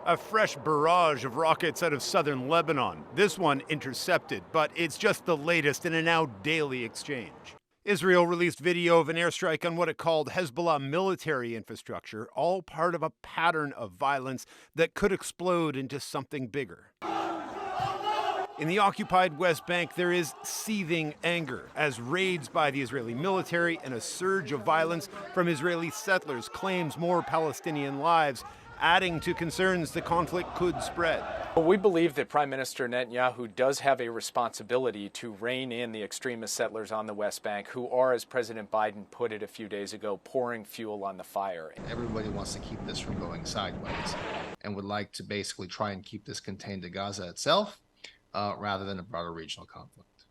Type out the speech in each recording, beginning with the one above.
A fresh barrage of rockets out of southern Lebanon. This one intercepted, but it's just the latest in a now daily exchange. Israel released video of an airstrike on what it called Hezbollah military infrastructure, all part of a pattern of violence that could explode into something bigger. In the occupied West Bank, there is seething anger as raids by the Israeli military and a surge of violence from Israeli settlers claims more Palestinian lives, adding to concerns the conflict could spread. We believe that Prime Minister Netanyahu does have a responsibility to rein in the extremist settlers on the West Bank who are, as President Biden put it a few days ago, pouring fuel on the fire. Everybody wants to keep this from going sideways and would like to basically try and keep this contained to Gaza itself rather than a broader regional conflict.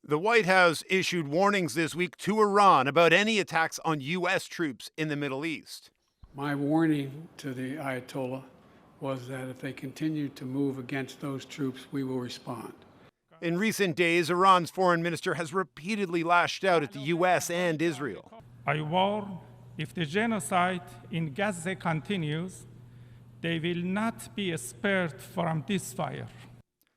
The White House issued warnings this week to Iran about any attacks on U.S. troops in the Middle East. My warning to the Ayatollah was that if they continue to move against those troops, we will respond. In recent days, Iran's foreign minister has repeatedly lashed out at the U.S. and Israel. I warn, if the genocide in Gaza continues, they will not be spared from this fire.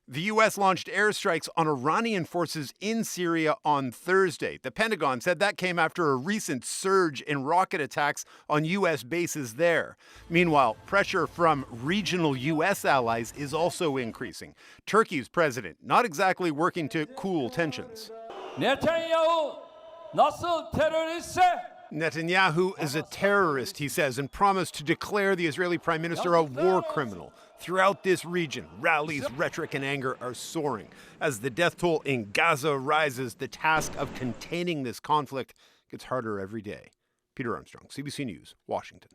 The U.S. launched airstrikes on Iranian forces in Syria on Thursday. The Pentagon said that came after a recent surge in rocket attacks on U.S. bases there. Meanwhile, pressure from regional U.S. allies is also increasing. Turkey's president not exactly working to cool tensions. Netanyahu nasıl teröristse Netanyahu is a terrorist, he says, and promised to declare the Israeli prime minister a war criminal. Throughout this region, rallies, rhetoric, and anger are soaring. As the death toll in Gaza rises, the task of containing this conflict gets harder every day. Peter Armstrong, CBC News, Washington.